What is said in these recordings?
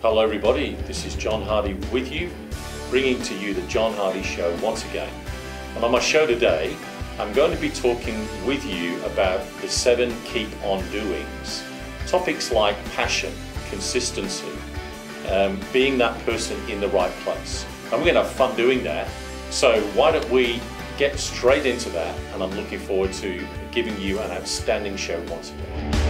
Hello everybody, this is John Hardy with you, bringing to you the John Hardy Show once again. And on my show today, I'm going to be talking with you about the 7 keep on doings. Topics like passion, consistency, being that person in the right place. And we're going to have fun doing that. So why don't we get straight into that, and I'm looking forward to giving you an outstanding show once again.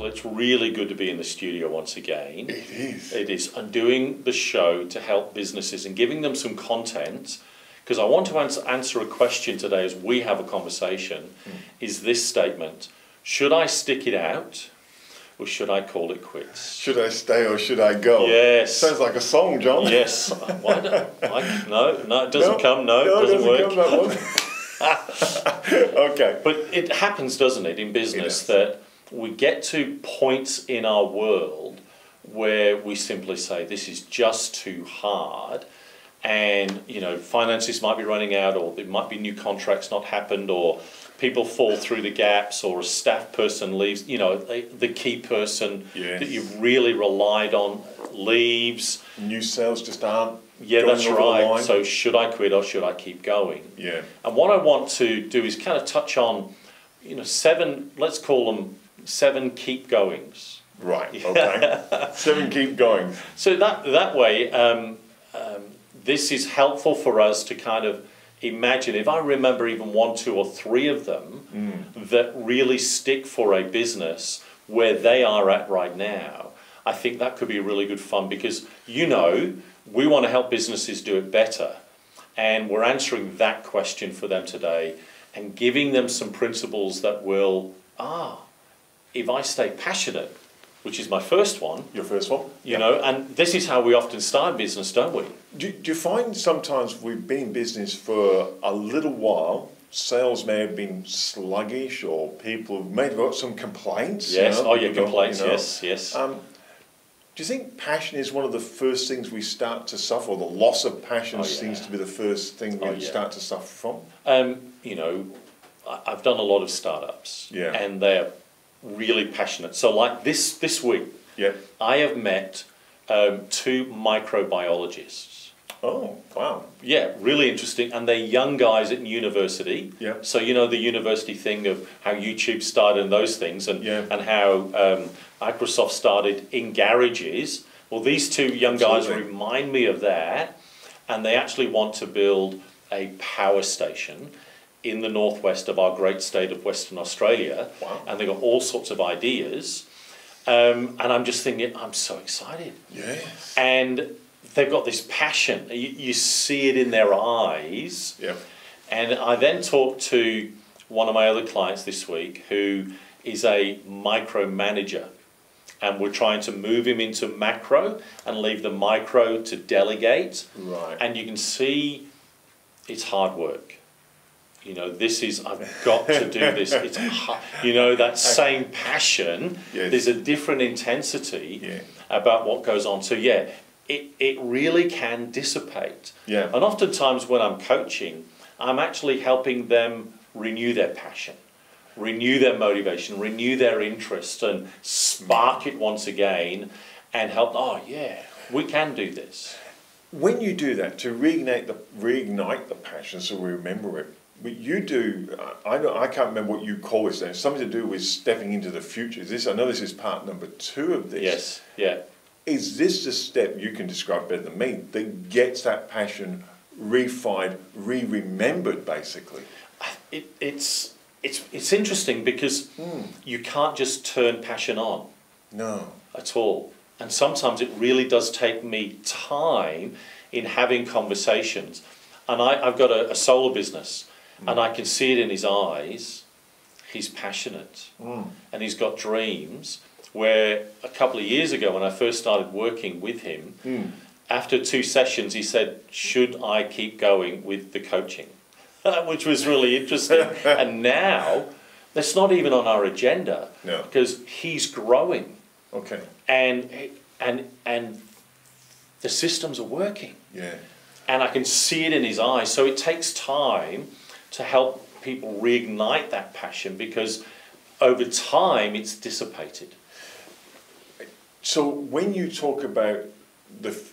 It's really good to be in the studio once again. It is. It is. And doing the show to help businesses and giving them some content, because I want to answer a question today as we have a conversation, is this statement: should I stick it out or should I call it quits? Should I stay or should I go? Yes. Sounds like a song, John. Yes. Why don't no, it doesn't come. No, it doesn't work. Come, that one. Okay. But it happens, doesn't it, in business, that we get to points in our world where we simply say, this is just too hard, and finances might be running out, or there might be new contracts not happened, or people fall through the gaps, or a staff person leaves, the key person that you've really relied on leaves. New sales just aren't. Yeah, that's right. So should I quit or should I keep going? Yeah. And what I want to do is kind of touch on, 7, let's call them 7 keep goings. Right, okay. 7 keep going. So that way, this is helpful for us to kind of imagine, if I remember even 1, 2 or 3 of them that really stick for a business where they are at right now, I think that could be really good fun, because we want to help businesses do it better, and we're answering that question for them today and giving them some principles that will, if I stay passionate, which is my first one. Your first one? And this is how we often start business, don't we? Do you find sometimes we've been in business for a little while, sales may have been sluggish, or people have maybe got some complaints? Yes, complaints, yes. Do you think passion is one of the first things we start to suffer, or the loss of passion seems to be the first thing we start to suffer from? I've done a lot of startups, and they're really passionate. So like this week, I have met 2 microbiologists. Oh, wow. Yeah, really interesting. And they're young guys at university. Yeah. So the university thing of how YouTube started and those things, and how Microsoft started in garages. Well, these 2 young guys remind me of that, and they actually want to build a power station in the northwest of our great state of Western Australia. Wow. And they've got all sorts of ideas. And I'm just thinking, I'm so excited. Yes. And they've got this passion. You see it in their eyes. Yeah. And I then talked to one of my other clients this week who is a micromanager. And we're trying to move him into macro and leave the micro to delegate. Right. And you can see it's hard work. I've got to do this. It's that same passion. Yes. There's a different intensity about what goes on. So it really can dissipate. Yeah. And oftentimes when I'm coaching, I'm actually helping them renew their passion, renew their motivation, renew their interest, and spark it once again, and help. We can do this. When you do that, to reignite the passion, so we remember it. But you do, I can't remember what you call this. It's something to do with stepping into the future. I know this is part number 2 of this. Yes, yeah. Is this the step, you can describe better than me, that gets that passion refined, remembered, basically? It's interesting, because you can't just turn passion on. No. At all. And sometimes it really does take me time in having conversations. And I've got a solar business. And I can see it in his eyes. He's passionate. And he's got dreams, where a couple of years ago when I first started working with him, after 2 sessions, he said, should I keep going with the coaching? Which was really interesting. And now, that's not even on our agenda, because he's growing. Okay. And the systems are working. Yeah. And I can see it in his eyes. So it takes time to help people reignite that passion, because over time it's dissipated. So when you talk about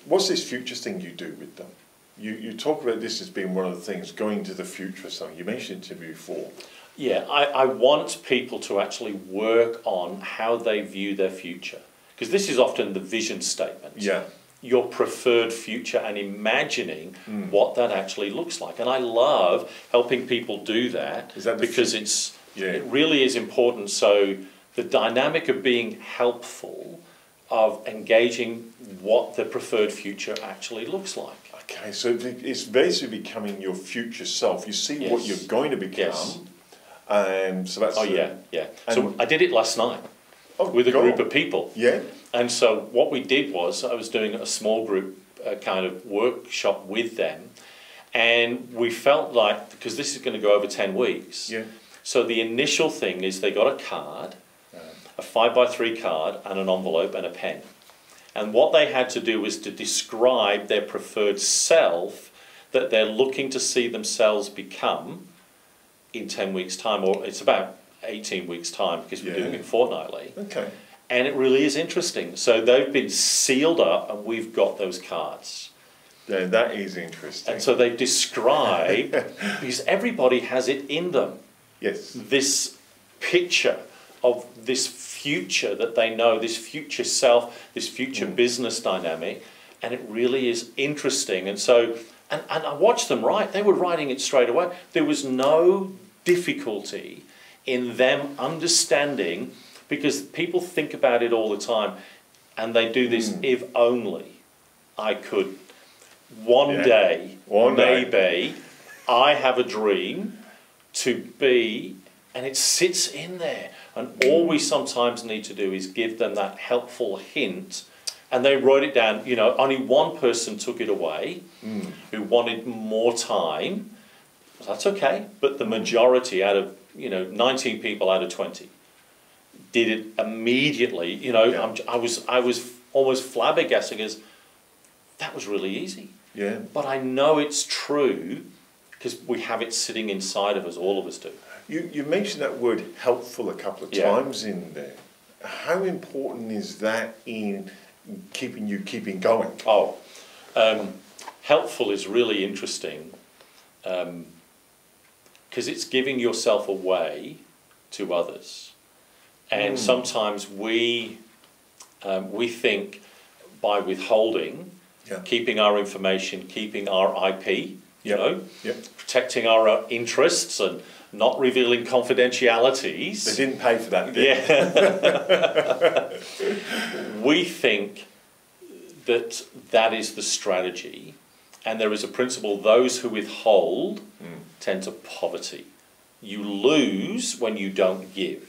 what's this future thing you do with them? You talk about this as being one of the things, going to the future or something. You mentioned it to me before. Yeah, I want people to actually work on how they view their future. Because this is often the vision statement. Yeah. Your preferred future, and imagining what that actually looks like. And I love helping people do that, because it really is important. So the dynamic of being helpful, of engaging what the preferred future actually looks like. Okay, so it's basically becoming your future self. You see what you're going to become. So that's So I did it last night with a group of people. Yeah. And so what we did was, I was doing a small group kind of workshop with them, and we felt like, because this is going to go over 10 weeks, so the initial thing is they got a card, a 5x3 card, and an envelope and a pen. And what they had to do was to describe their preferred self that they're looking to see themselves become in 10 weeks' time, or it's about 18 weeks' time, because we're doing it fortnightly. Okay. And it really is interesting. So they've been sealed up, and we've got those cards. Yeah, that is interesting. And so they describe, because everybody has it in them. Yes. This picture of this future that they know, this future self, this future business dynamic, and it really is interesting. And so, and I watched them write. They were writing it straight away. There was no difficulty in them understanding, because people think about it all the time, and they do this, if only I could. One day, maybe, I have a dream to be, and it sits in there. And all we sometimes need to do is give them that helpful hint, and they wrote it down. You know, only one person took it away who wanted more time. That's okay, but the majority out of, 19 people out of 20 did it immediately. I was almost flabbergasted, because that was really easy. Yeah. But I know it's true, because we have it sitting inside of us. All of us do. You mentioned that word helpful a couple of times in there. How important is that in keeping going? Helpful is really interesting, because it's giving yourself away to others. And sometimes we think by withholding, keeping our information, keeping our IP, protecting our interests, and not revealing confidentialities. They didn't pay for that, did they? We think that is the strategy. And there is a principle: those who withhold tend to poverty. You lose when you don't give.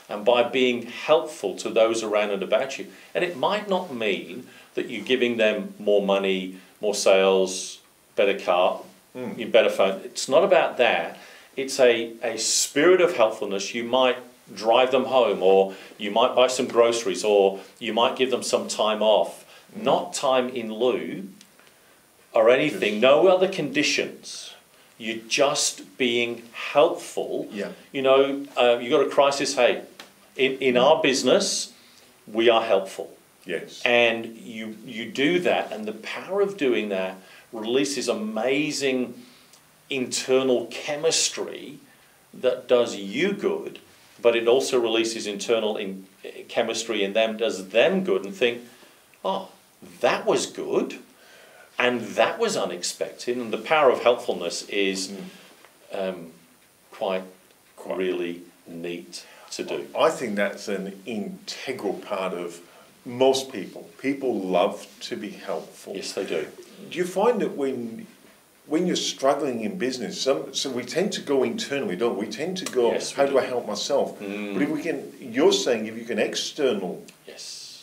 And by being helpful to those around and about you, and it might not mean that you're giving them more money, more sales, better car, better phone. It's not about that. It's a spirit of helpfulness. You might drive them home, or you might buy some groceries, or you might give them some time off. Not time in lieu or anything, no other conditions. You're just being helpful. Yeah. You got a crisis, hey, in our business, we are helpful. Yes. And you do that, and the power of doing that releases amazing internal chemistry that does you good, but it also releases internal chemistry in them, does them good, and think, oh, that was good, and that was unexpected. And the power of helpfulness is quite really neat to do. I think that's an integral part of most people. People love to be helpful. Yes, they do. Do you find that when you're struggling in business, so we tend to go internally, don't we? We tend to go, how do I help myself? But if you're saying if you can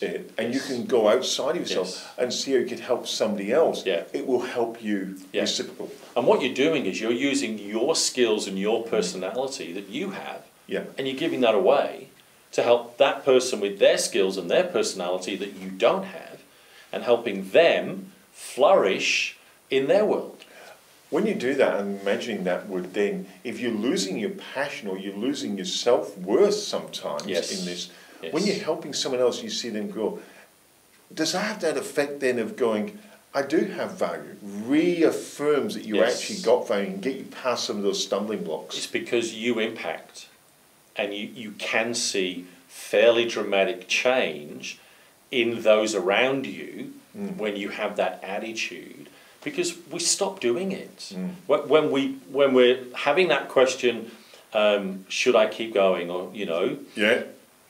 it, and you can go outside of yourself and see how you could help somebody else. Yeah. It will help you reciprocal. And what you're doing is you're using your skills and your personality that you have, and you're giving that away to help that person with their skills and their personality that you don't have, and helping them flourish in their world. When you do that, I'm imagining that would then, if you're losing your passion or you're losing your self-worth sometimes in this, when you're helping someone else, you see them grow, does that have that effect then of going, I do have value, reaffirms that you actually got value and get you past some of those stumbling blocks? It's because you impact, and you can see fairly dramatic change in those around you when you have that attitude, because we stop doing it. When we're having that question, should I keep going, or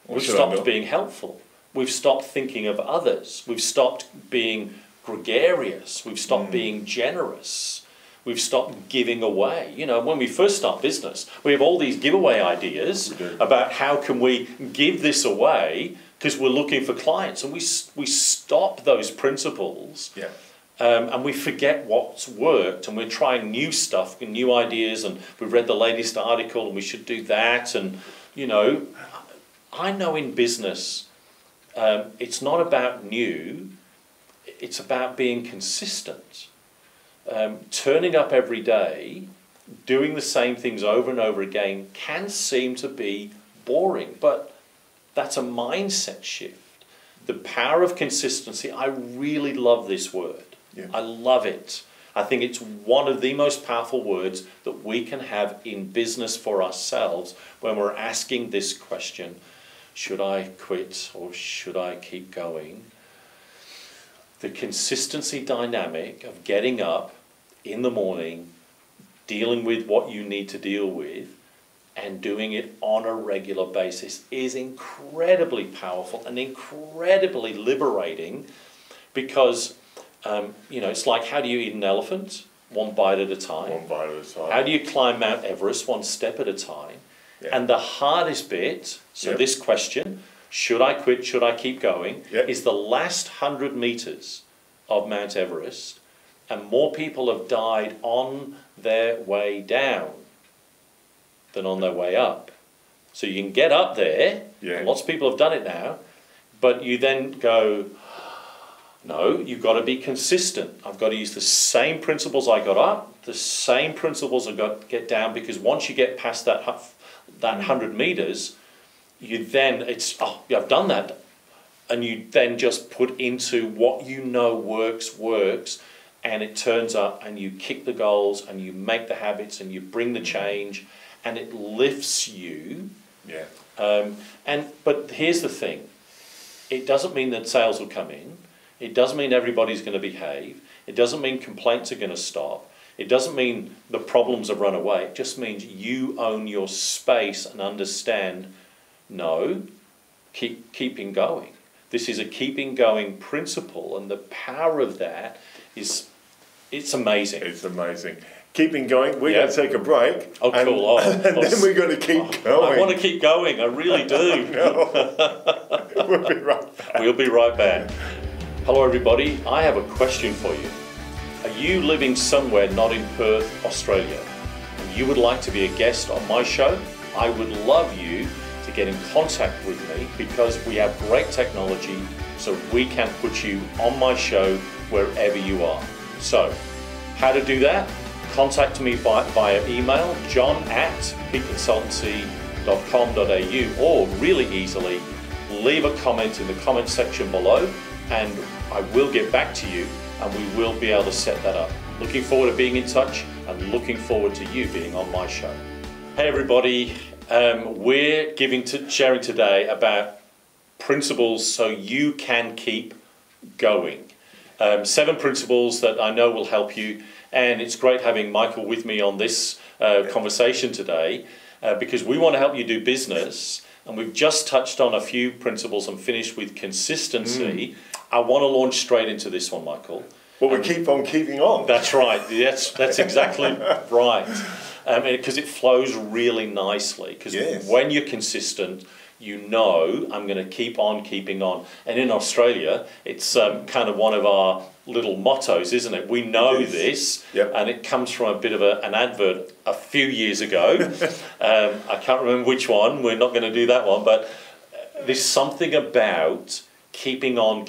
we've stopped being helpful. We've stopped thinking of others. We've stopped being gregarious. We've stopped being generous. We've stopped giving away. When we first start business, we have all these giveaway ideas about how can we give this away because we're looking for clients, and we stop those principles. And we forget what's worked, and we're trying new stuff and new ideas, and we've read the latest article and we should do that. And I know in business it's not about new, it's about being consistent. Turning up every day, doing the same things over and over again can seem to be boring, but that's a mindset shift. The power of consistency, I really love this word. I love it. I think it's one of the most powerful words that we can have in business for ourselves when we're asking this question, should I quit or should I keep going? The consistency dynamic of getting up in the morning, dealing with what you need to deal with, and doing it on a regular basis is incredibly powerful and incredibly liberating, because it's like, how do you eat an elephant? One bite at a time. One bite at a time. How do you climb Mount Everest? One step at a time. And the hardest bit, this question, should I quit, should I keep going, is the last 100 meters of Mount Everest, and more people have died on their way down than on their way up. So you can get up there, and lots of people have done it now, but you then go, no, you've got to be consistent. I've got to use the same principles I got up, the same principles I've got to get down, because once you get past that 100 meters, you then, I've done that, and you then just put into what you know works, and it turns up, and you kick the goals, and you make the habits, and you bring the change, and it lifts you. But here's the thing, it doesn't mean that sales will come in. It doesn't mean everybody's going to behave. It doesn't mean complaints are going to stop. It doesn't mean the problems have run away. It just means you own your space and understand, no, keeping going. This is a keeping going principle, and the power of that it's amazing. It's amazing. Keeping going. We're going to take a break. Oh, cool. And then we're going to keep going. I want to keep going. I really do. We'll be right back. We'll be right back. Hello, everybody. I have a question for you. Are you living somewhere not in Perth, Australia, and you would like to be a guest on my show? I would love you to get in contact with me, because we have great technology, so we can put you on my show wherever you are. So, how to do that? Contact me via email, john@peakconsultancy.com.au, or really easily, leave a comment in the comment section below, and I will get back to you, and we will be able to set that up. Looking forward to being in touch, and looking forward to you being on my show. Hey everybody, we're sharing today about principles so you can keep going. 7 principles that I know will help you, and it's great having Michael with me on this conversation today, because we want to help you do business, and we've just touched on a few principles and finished with consistency. I want to launch straight into this one, Michael. Well, we keep on keeping on. That's right. That's exactly right. Because it flows really nicely. Because when you're consistent, you know I'm going to keep on keeping on. And in Australia, it's kind of one of our little mottos, isn't it? We know this, and it comes from a bit of an advert a few years ago. I can't remember which one. We're not going to do that one, but there's something about keeping on,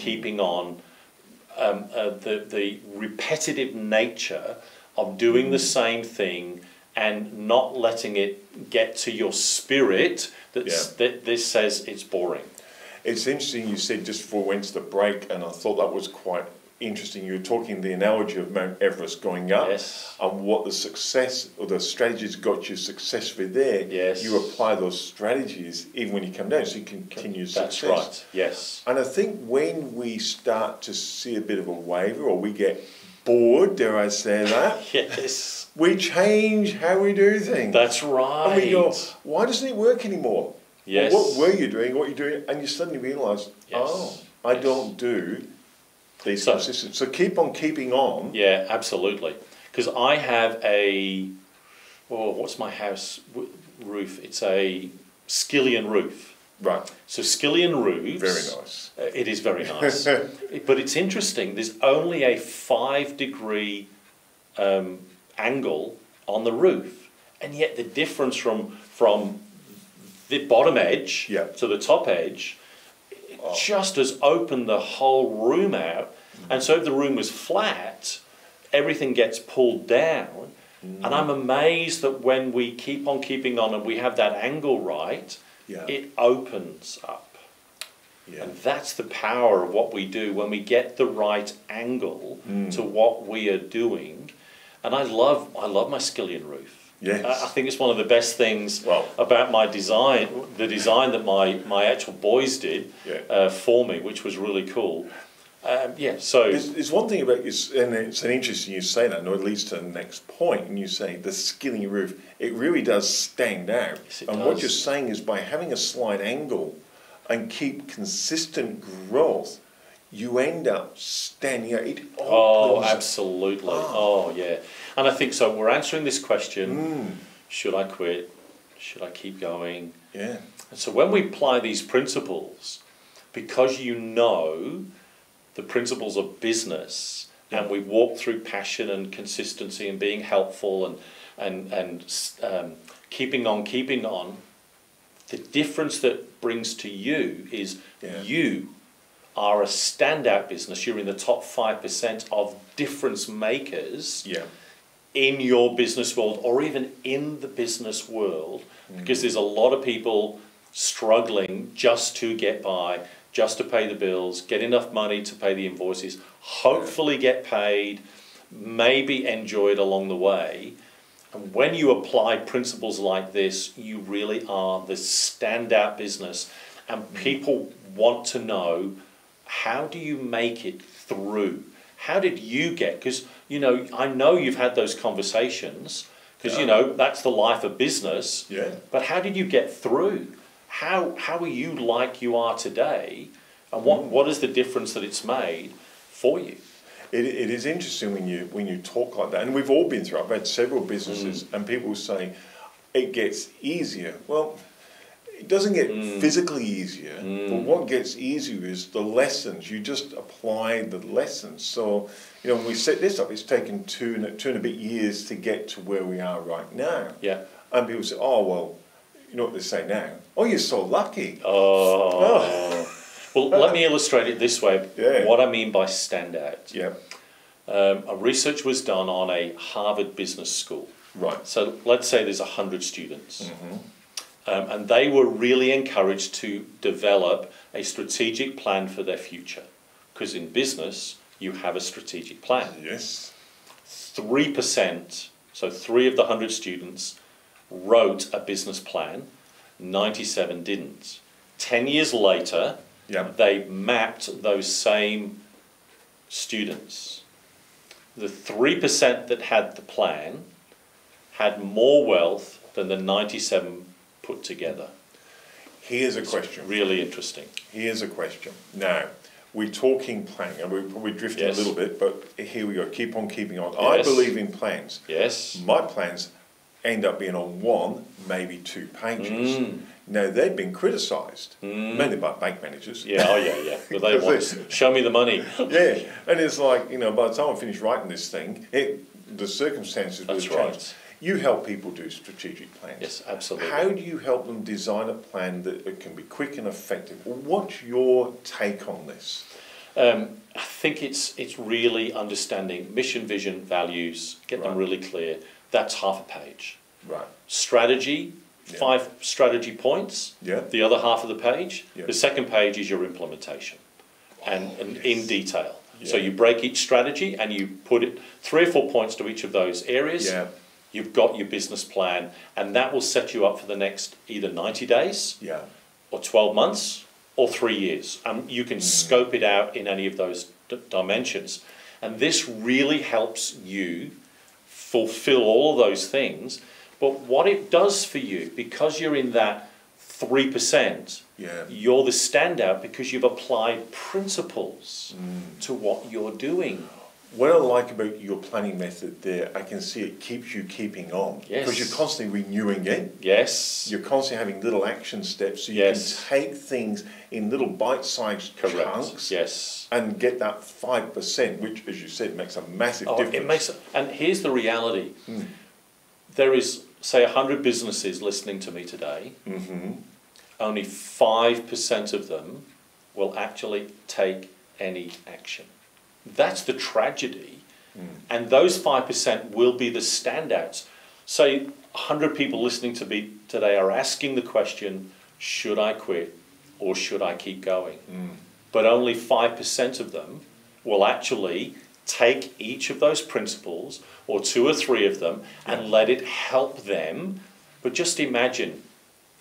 the repetitive nature of doing the same thing and not letting it get to your spirit that this says it's boring. It's interesting you said just before we went to the break, and I thought that was quite interesting. You were talking the analogy of Mount Everest going up, and what the success or the strategies got you successfully there. Yes. You apply those strategies even when you come down, so you can continue success. That's right. Yes. And I think when we start to see a bit of a waver, or we get bored, dare I say that? Yes. We change how we do things. That's right. And we go, why doesn't it work anymore? Yes. Well, what were you doing? What are you doing? And you suddenly realise, I don't do these consistent. So keep on keeping on. Yeah, absolutely. Because I have what's my house roof? It's a skillion roof. Right. So skillion roofs. Very nice. It is very nice. But it's interesting. There's only a 5-degree angle on the roof, and yet the difference from the bottom edge to the top edge just has opened the whole room out. And so if the room was flat, everything gets pulled down. And I'm amazed that when we keep on keeping on and we have that angle right, it opens up. And that's the power of what we do when we get the right angle to what we are doing. And I love my skillion roof. Yes. I think it's one of the best things about my design, the design that my actual boys did for me, which was really cool. So there's one thing about this, and it's an interesting you say that, and it leads to the next point, and you say the skillion roof, it really does stand out. Yes, it and does. What you're saying is by having a slight angle and keep consistent growth, you end up standing out. It absolutely. Yeah. And I think so. We're answering this question: should I quit? Should I keep going? Yeah. And so when we apply these principles, because you know the principles of business, and we walk through passion and consistency and being helpful and keeping on, the difference that brings to you is you are a standout business. You're in the top 5% of difference makers in your business world, or even in the business world, because there's a lot of people struggling just to get by, just to pay the bills, get enough money to pay the invoices, hopefully get paid, maybe enjoy it along the way. And when you apply principles like this, you really are the standout business. And people want to know, how do you make it through? How did you get? Because, I know you've had those conversations, because, that's the life of business. Yeah. But how did you get through? How are you like you are today? And what is the difference that it's made for you? It is interesting when you talk like that, and we've all been through. I've had several businesses, and people say it gets easier. Well, it doesn't get physically easier, but what gets easier is the lessons. You just apply the lessons. So, when we set this up, it's taken two and a bit years to get to where we are right now. Yeah. And people say, "Oh, well, you know what they say now? Oh, you're so lucky." Well, let me illustrate it this way. What I mean by standout. Yeah. A research was done on a Harvard Business School. Right. So let's say there's 100 students. And they were really encouraged to develop a strategic plan for their future. Because in business, you have a strategic plan. Yes. 3%, so 3 of the 100 students, wrote a business plan. 97 didn't. 10 years later, they mapped those same students. The 3% that had the plan had more wealth than the 97 put together. Here's a question. Really interesting. Here's a question. Now, we're talking planning, and we're probably drifting a little bit, but here we go. Keep on keeping on. I believe in plans. Yes. My plans, end up being on 1, maybe 2 pages. Now, they've been criticised, mainly by bank managers. Yeah, oh yeah. But they want, show me the money. Yeah, and it's like, you know, by the time I finish writing this thing, the circumstances will change. Right. You help people do strategic plans. Yes, absolutely. How do you help them design a plan that can be quick and effective? What's your take on this? I think it's really understanding mission, vision, values, get them really clear. That's half a page. Right. Strategy, 5 strategy points. Yeah. The other half of the page. Yeah. The second page is your implementation, and in detail. Yeah. So you break each strategy and you put it 3 or 4 points to each of those areas. Yeah. You've got your business plan, and that will set you up for the next either 90 days or 12 months or 3 years. You can scope it out in any of those dimensions. And this really helps you fulfill all of those things. But what it does for you, because you're in that 3%, you're the standout because you've applied principles to what you're doing. What I like about your planning method there, I can see it keeps you keeping on. Yes. Because you're constantly renewing it. Yes. You're constantly having little action steps so you can take things in little bite-sized chunks. Yes. And get that 5%, which, as you said, makes a massive difference. And here's the reality. There is, say, 100 businesses listening to me today. Only 5% of them will actually take any action. That's the tragedy. And those 5% will be the standouts. Say 100 people listening to me today are asking the question, should I quit or should I keep going? But only 5% of them will actually take each of those principles, or 2 or 3 of them, and let it help them. But just imagine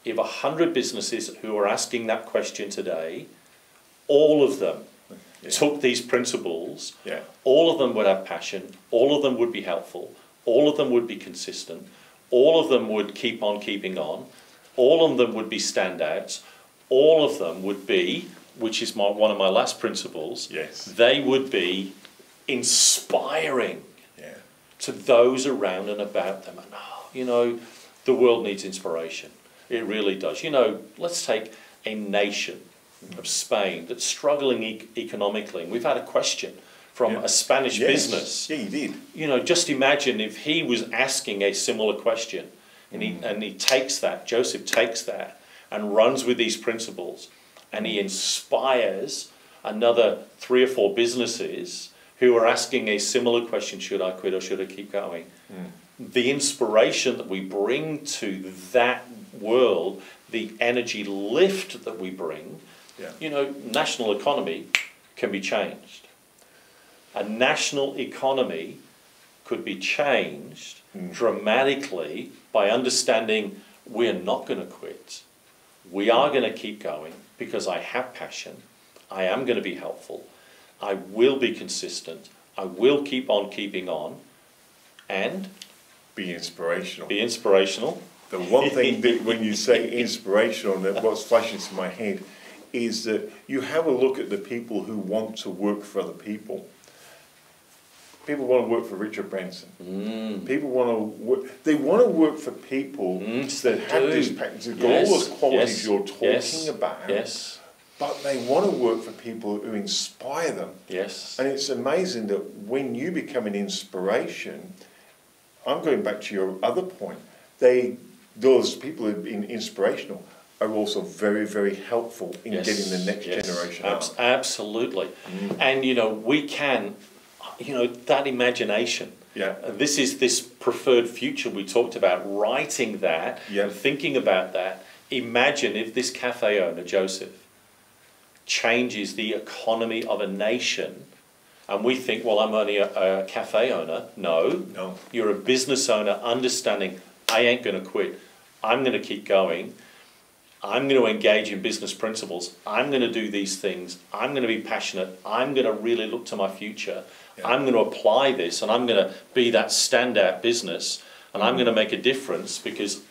if 100 businesses who are asking that question today, all of them took these principles, all of them would have passion, all of them would be helpful, all of them would be consistent, all of them would keep on keeping on, all of them would be standouts, all of them would be, which is one of my last principles, they would be inspiring to those around and about them. And, you know, the world needs inspiration. It really does. You know, let's take a nation of Spain that's struggling economically. And we've had a question from a Spanish business. Yeah, you did. You know, just imagine if he was asking a similar question, and he takes that, Joseph takes that and runs with these principles, and he inspires another 3 or 4 businesses who are asking a similar question, should I quit or should I keep going? The inspiration that we bring to that world, the energy lift that we bring, you know, national economy can be changed. A national economy could be changed dramatically by understanding we're not going to quit. We are going to keep going because I have passion. I am going to be helpful. I will be consistent. I will keep on keeping on. And be inspirational. Be inspirational. The one thing that when you say inspirational, that what's flashing to my head is that you have a look at the people who want to work for other people. People want to work for Richard Branson. People want to work. They want to work for people that have this package, got all those qualities you're talking about. But they want to work for people who inspire them. And it's amazing that when you become an inspiration, I'm going back to your other point. Those people who've been inspirational are also very, very helpful in getting the next generation up. Absolutely. And, you know, we can, you know, that imagination. This is this preferred future we talked about, writing that, and thinking about that. Imagine if this cafe owner, Joseph, changes the economy of a nation. And we think, well, I'm only a cafe owner. No. You're a business owner understanding, I ain't going to quit. I'm going to keep going. I'm going to engage in business principles. I'm going to do these things. I'm going to be passionate. I'm going to really look to my future. I'm going to apply this, and I'm going to be that standout business, and I'm going to make a difference because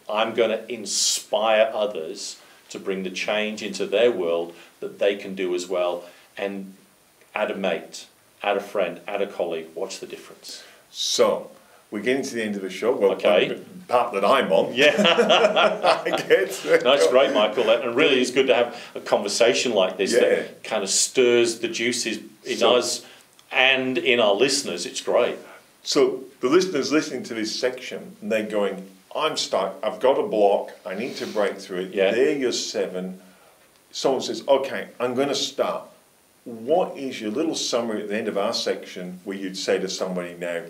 I'm going to inspire others to bring the change into their world that they can do as well. And add a mate, add a friend, add a colleague. What's the difference? So, we're getting to the end of the show. Well, Okay. the part that I'm on. Yeah. I get No, it's great, Michael. And really, it's good to have a conversation like this Yeah. that kind of stirs the juices in us and in our listeners. It's great. So the listeners listening to this section, they're going, I'm stuck, I've got a block, I need to break through it. Yeah. There you're 7. Someone says, okay, I'm going to start. What is your little summary at the end of our section where you'd say to somebody now,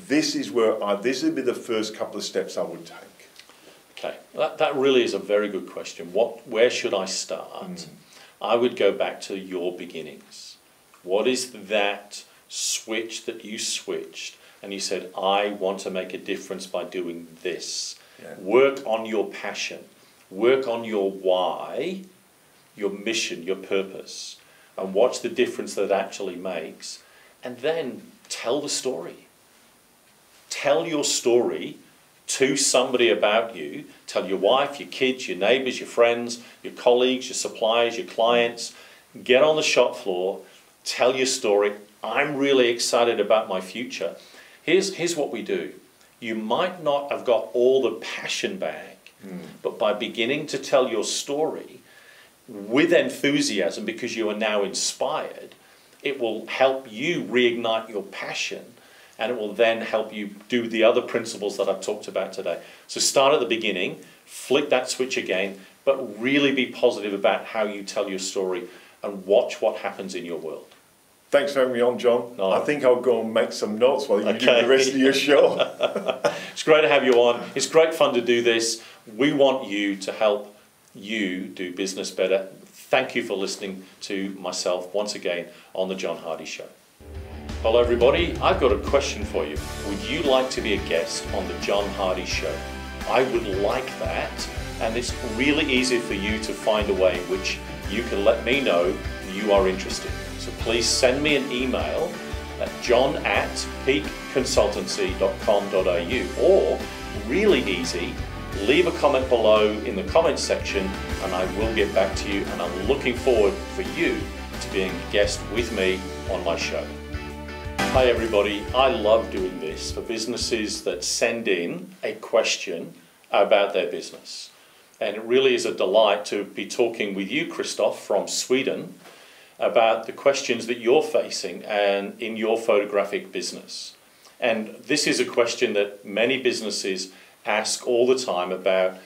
this is where this would be the first couple of steps I would take? Okay, that really is a very good question. Where should I start? I would go back to your beginnings. What is that switch that you switched and you said, I want to make a difference by doing this? Yeah. Work on your passion. Work on your why, your mission, your purpose, and watch the difference that actually makes. And then tell the story. Tell your story to somebody about you. Tell your wife, your kids, your neighbours, your friends, your colleagues, your suppliers, your clients. Get on the shop floor. Tell your story. I'm really excited about my future. Here's what we do. You might not have got all the passion back, but by beginning to tell your story with enthusiasm, because you are now inspired, it will help you reignite your passion, and it will then help you do the other principles that I've talked about today. So start at the beginning, flick that switch again, but really be positive about how you tell your story and watch what happens in your world. Thanks for having me on, John. No. I think I'll go and make some notes while you do Okay. the rest of your show. It's great to have you on. It's great fun to do this. We want you to help you do business better. Thank you for listening to myself once again on The John Hardy Show. Hello everybody, I've got a question for you. Would you like to be a guest on The John Hardy Show? I would like that, and it's really easy for you to find a way in which you can let me know you are interested. So please send me an email at john@peakconsultancy.com.au, or really easy, leave a comment below in the comments section and I will get back to you, and I'm looking forward for you to being a guest with me on my show. Hi everybody, I love doing this for businesses that send in a question about their business. And it really is a delight to be talking with you, Christoph, from Sweden, about the questions that you're facing and in your photographic business. And this is a question that many businesses ask all the time about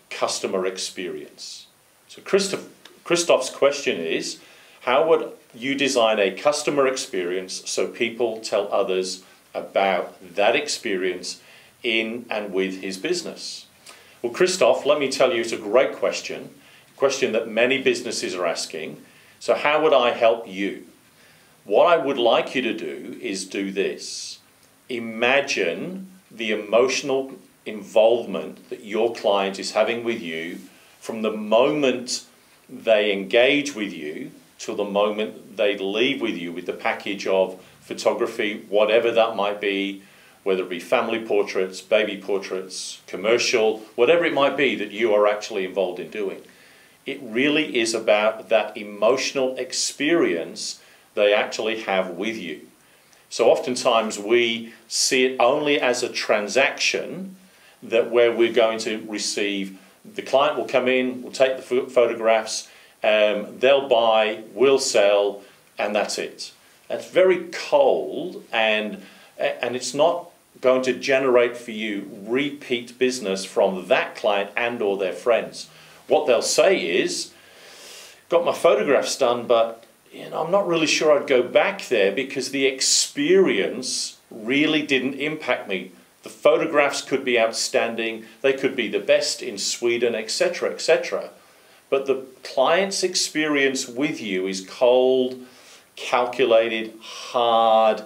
customer experience. So Christoph's question is, how would you design a customer experience so people tell others about that experience in and with his business? Well, Christoph, let me tell you, it's a great question, a question that many businesses are asking. So how would I help you? What I would like you to do is do this. Imagine the emotional involvement that your client is having with you from the moment they engage with you till the moment they leave with you with the package of photography, whatever that might be, whether it be family portraits, baby portraits, commercial, whatever it might be that you are actually involved in doing. It really is about that emotional experience they actually have with you. So oftentimes we see it only as a transaction, that where we're going to receive, the client will come in, we'll take the photographs, they'll buy, we'll sell, and that's it. It's very cold, and it's not going to generate for you repeat business from that client and or their friends. What they'll say is, got my photographs done, but I'm not really sure I'd go back there because the experience really didn't impact me. The photographs could be outstanding, they could be the best in Sweden, etc., etc. But the client's experience with you is cold, calculated, hard,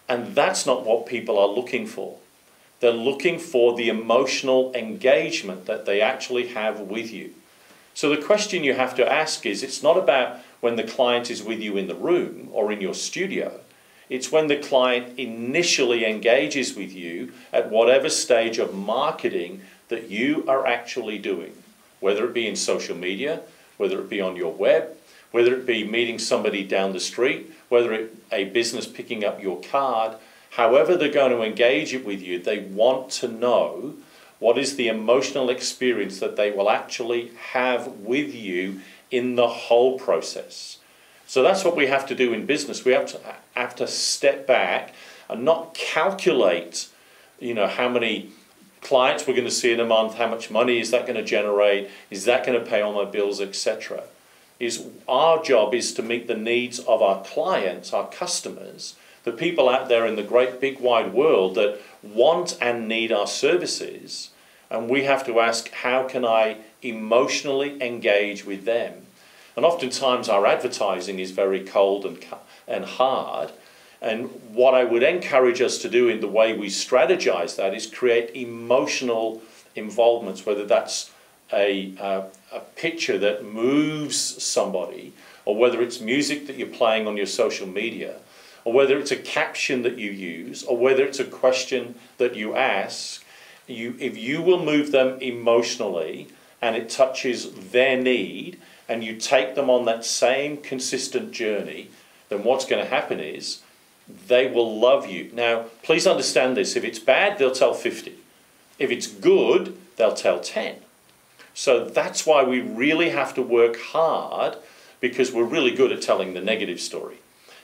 and that's not what people are looking for. They're looking for the emotional engagement that they actually have with you. So the question you have to ask is, it's not about when the client is with you in the room or in your studio. It's when the client initially engages with you at whatever stage of marketing that you are actually doing, whether it be in social media, whether it be on your web, whether it be meeting somebody down the street, whether it a business picking up your card. However they're going to engage it with you, they want to know what is the emotional experience that they will actually have with you in the whole process. So that's what we have to do in business. We have to step back and not calculate, how many clients we're going to see in a month, how much money is that going to generate, is that going to pay all my bills, etc. Our job is to meet the needs of our clients, our customers, the people out there in the great big wide world that want and need our services, and we have to ask, how can I emotionally engage with them? And oftentimes our advertising is very cold and hard, and what I would encourage us to do in the way we strategize that is create emotional involvements, whether that's a picture that moves somebody, or whether it's music that you're playing on your social media, or whether it's a caption that you use, or whether it's a question that you ask. If you will move them emotionally and it touches their need, and you take them on that same consistent journey, then what's going to happen is they will love you. Now, please understand this. If it's bad, they'll tell 50. If it's good, they'll tell 10. So that's why we really have to work hard, because we're really good at telling the negative story.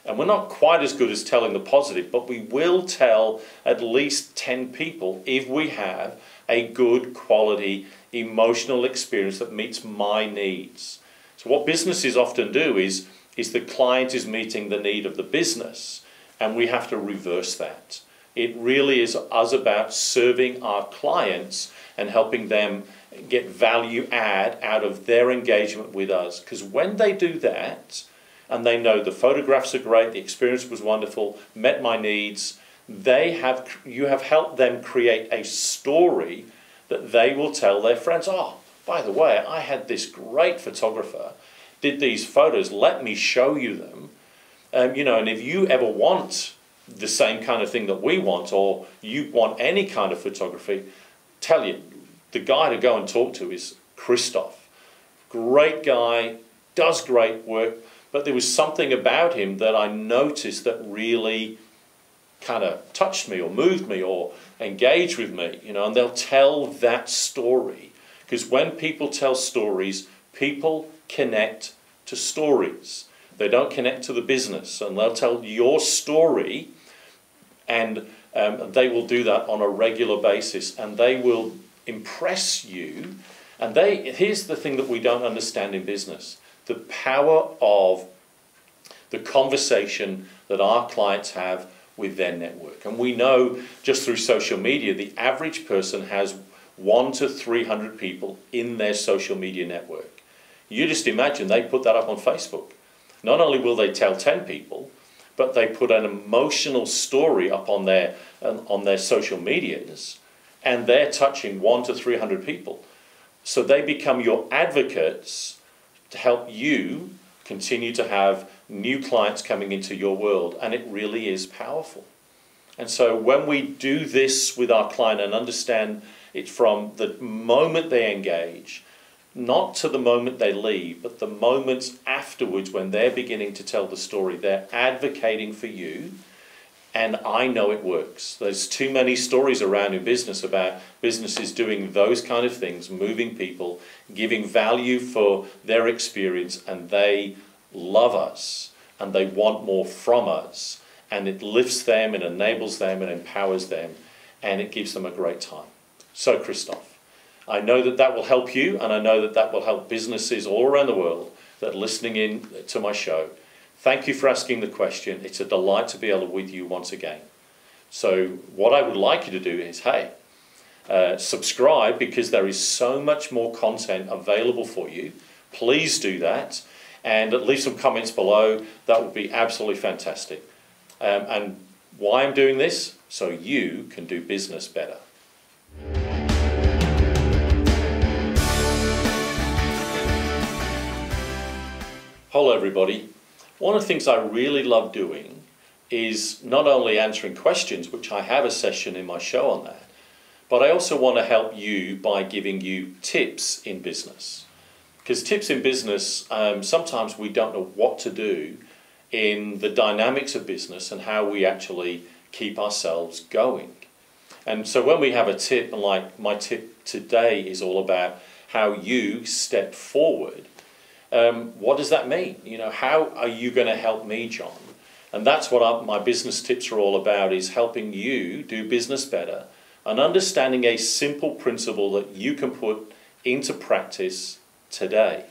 And we're not quite as good as telling the positive, but we will tell at least 10 people if we have a good quality emotional experience that meets my needs. So what businesses often do is the client is meeting the need of the business, and we have to reverse that. It really is us about serving our clients and helping them get value add out of their engagement with us. Because when they do that, and they know the photographs are great, the experience was wonderful, met my needs, you have helped them create a story that they will tell their friends. Oh, by the way, I had this great photographer, did these photos, let me show you them. And if you ever want the same kind of thing that we want, or you want any kind of photography, tell you, the guy to go and talk to is Christoph. Great guy, does great work, but there was something about him that I noticed that really kind of touched me or moved me or engaged with me, and they'll tell that story. Because when people tell stories, people connect to stories. They don't connect to the business, and they'll tell your story, and they will do that on a regular basis, and they will impress you. And here's the thing that we don't understand in business: the power of the conversation that our clients have with their network. And we know just through social media, the average person has 100 to 300 people in their social media network. You just imagine they put that up on Facebook. Not only will they tell 10 people, but they put an emotional story up on their social medias, and they're touching 100 to 300 people. So they become your advocates to help you continue to have new clients coming into your world, and it really is powerful. And so when we do this with our client and understand it from the moment they engage, not to the moment they leave, but the moments afterwards when they're beginning to tell the story, they're advocating for you, and I know it works. There's too many stories around in business about businesses doing those kind of things, moving people, giving value for their experience, and they love us, and they want more from us, and it lifts them, and enables them, and empowers them, and it gives them a great time. So, Christoph, I know that that will help you, and I know that that will help businesses all around the world that are listening in to my show. Thank you for asking the question. It's a delight to be able to with you once again. So what I would like you to do is, subscribe, because there is so much more content available for you. Please do that, and leave some comments below. That would be absolutely fantastic. And why I'm doing this? So you can do business better. Hello everybody. One of the things I really love doing is not only answering questions, which I have a session in my show on that, but I also want to help you by giving you tips in business. Because tips in business, sometimes we don't know what to do in the dynamics of business and how we actually keep ourselves going. And so when we have a tip, and like my tip today is all about how you step forward, what does that mean? You know, how are you going to help me, John? And that's what my business tips are all about, is helping you do business better and understanding a simple principle that you can put into practice today.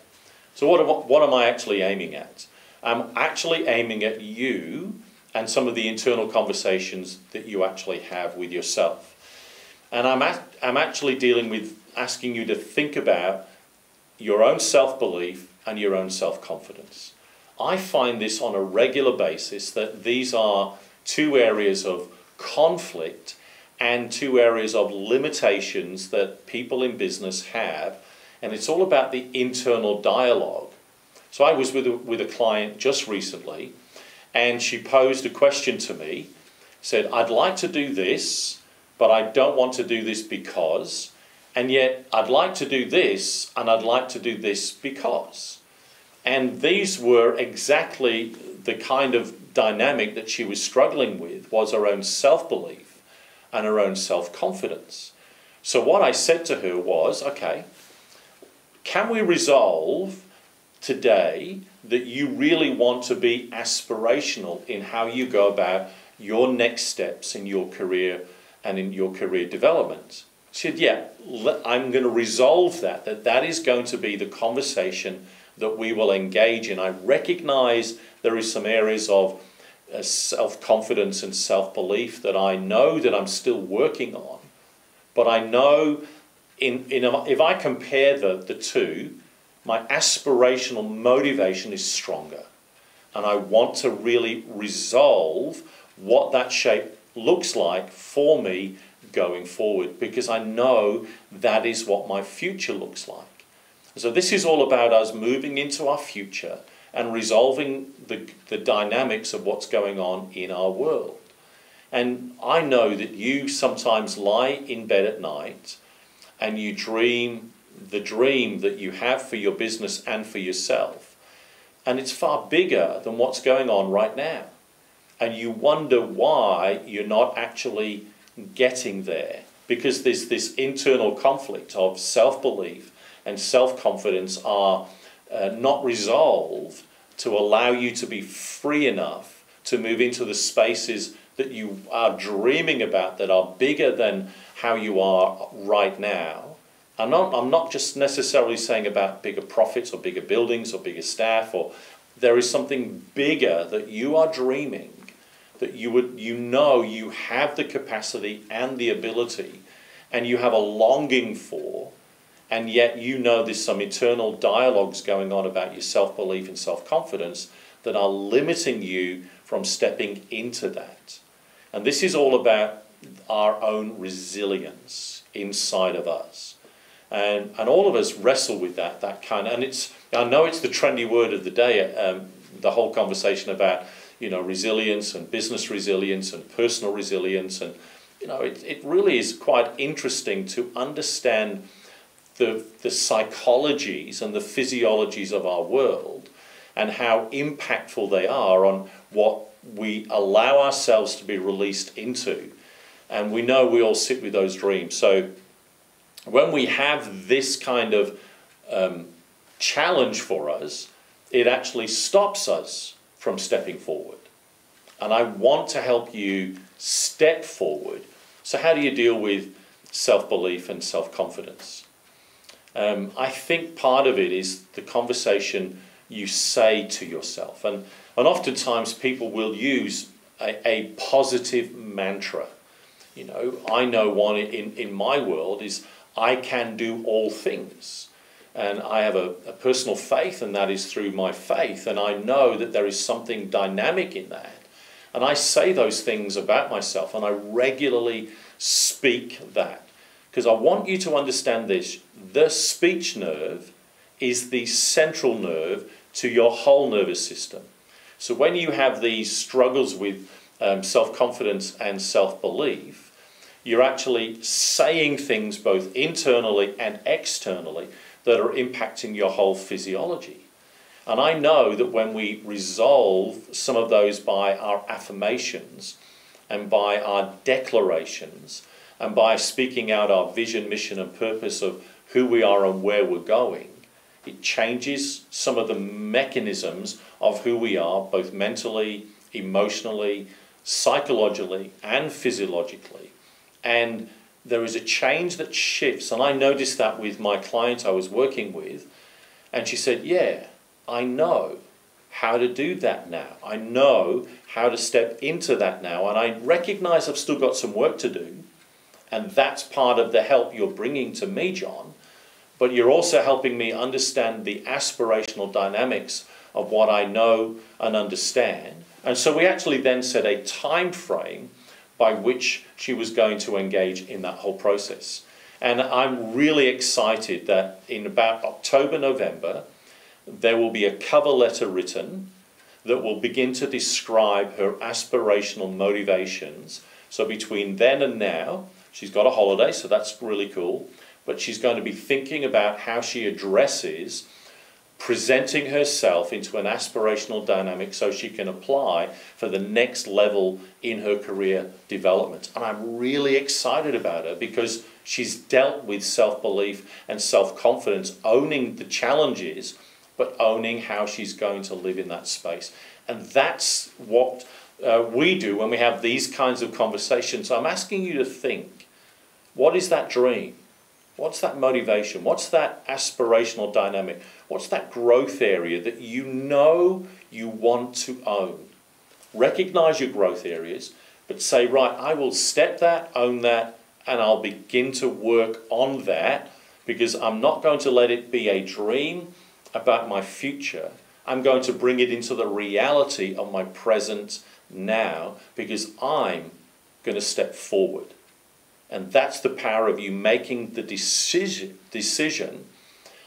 So what am I actually aiming at? I'm actually aiming at you and some of the internal conversations that you actually have with yourself. And I'm actually dealing with asking you to think about your own self-belief and your own self-confidence. I find this on a regular basis, that these are two areas of conflict and two areas of limitations that people in business have, and it's all about the internal dialogue. So I was with a client just recently, and she posed a question to me, said, I'd like to do this, but I don't want to do this because, and yet I'd like to do this, and I'd like to do this because. And these were exactly the kind of dynamic that she was struggling with, was her own self-belief and her own self-confidence. So what I said to her was, okay, can we resolve today that you really want to be aspirational in how you go about your next steps in your career and in your career development? She said, yeah, I'm going to resolve that is going to be the conversation that we will engage in. I recognize there is some areas of self-confidence and self-belief that I know that I'm still working on, but I know if I compare the two, my aspirational motivation is stronger, and I want to really resolve what that shape looks like for me going forward, because I know that is what my future looks like. So this is all about us moving into our future and resolving the dynamics of what's going on in our world. And I know that you sometimes lie in bed at night and you dream the dream that you have for your business and for yourself, and it's far bigger than what's going on right now. And you wonder why you're not actually getting there, because there's this internal conflict of self-belief and self-confidence are not resolved to allow you to be free enough to move into the spaces that you are dreaming about, that are bigger than how you are right now. I'm not just necessarily saying about bigger profits or bigger buildings or bigger staff, or there is something bigger that you are dreaming, that you have the capacity and the ability, and you have a longing for, and yet you know there's some internal dialogues going on about your self-belief and self-confidence that are limiting you from stepping into that. And this is all about our own resilience inside of us. And all of us wrestle with that kind of, and I know it's the trendy word of the day, the whole conversation about, resilience and business resilience and personal resilience. And, it really is quite interesting to understand the psychologies and the physiologies of our world and how impactful they are on what we allow ourselves to be released into. And we know we all sit with those dreams. So when we have this kind of challenge for us, it actually stops us from stepping forward. And I want to help you step forward. So how do you deal with self-belief and self-confidence? I think part of it is the conversation you say to yourself. And oftentimes people will use a positive mantra. I know one in my world is, I can do all things. And I have a personal faith, and that is through my faith. And I know that there is something dynamic in that. And I say those things about myself, and I regularly speak that. Because I want you to understand this. The speech nerve is the central nerve to your whole nervous system. So when you have these struggles with self-confidence and self-belief, you're actually saying things both internally and externally that are impacting your whole physiology. And I know that when we resolve some of those by our affirmations, and by our declarations and by speaking out our vision, mission and purpose of who we are and where we're going, it changes some of the mechanisms of who we are, both mentally, emotionally, psychologically and physiologically. And there is a change that shifts, and I noticed that with my client I was working with, and she said, yeah, I know how to do that now. I know how to step into that now, and I recognize I've still got some work to do, and that's part of the help you're bringing to me, John, but you're also helping me understand the aspirational dynamics of what I know and understand. And so we actually then set a time frame by which she was going to engage in that whole process. And I'm really excited that in about October, November, there will be a cover letter written that will begin to describe her aspirational motivations. So between then and now, she's got a holiday, so that's really cool, but she's going to be thinking about how she addresses presenting herself into an aspirational dynamic so she can apply for the next level in her career development. And I'm really excited about her because she's dealt with self-belief and self-confidence, owning the challenges, but owning how she's going to live in that space. And that's what we do when we have these kinds of conversations. So I'm asking you to think, what is that dream? What's that motivation? What's that aspirational dynamic? What's that growth area that you know you want to own? Recognize your growth areas, but say, right, I will step that, own that, and I'll begin to work on that because I'm not going to let it be a dream about my future. I'm going to bring it into the reality of my present now because I'm going to step forward. And that's the power of you making the decision,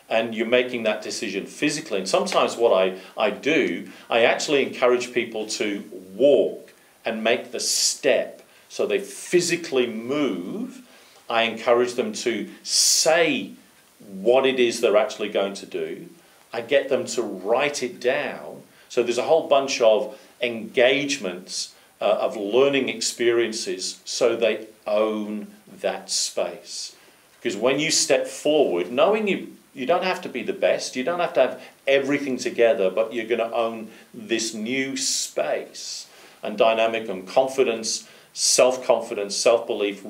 and you're making that decision physically. And sometimes what I do, I actually encourage people to walk and make the step so they physically move. I encourage them to say what it is they're actually going to do. I get them to write it down. So there's a whole bunch of engagements of learning experiences so they own that space. Because when you step forward, knowing you don't have to be the best, you don't have to have everything together, but you're going to own this new space and dynamic and confidence, self-confidence, self-belief,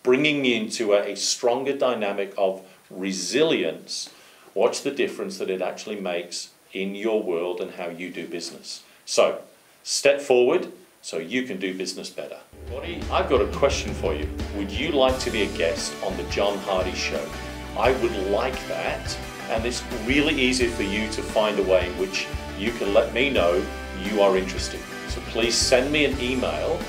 bringing you into a stronger dynamic of resilience. Watch the difference that it actually makes in your world and how you do business. So, step forward so you can do business better. Buddy, I've got a question for you. Would you like to be a guest on the John Hardy Show? I would like that, and it's really easy for you to find a way in which you can let me know you are interested. So please send me an email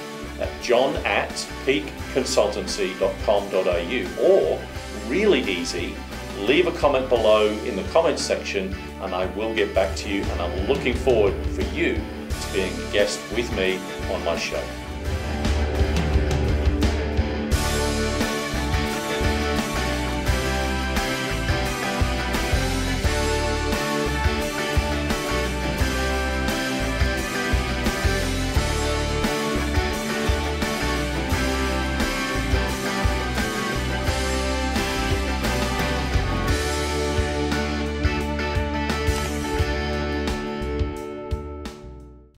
at john@peakconsultancy.com.au, or really easy, leave a comment below in the comments section and I will get back to you, and I'm looking forward for you to being a guest with me on my show.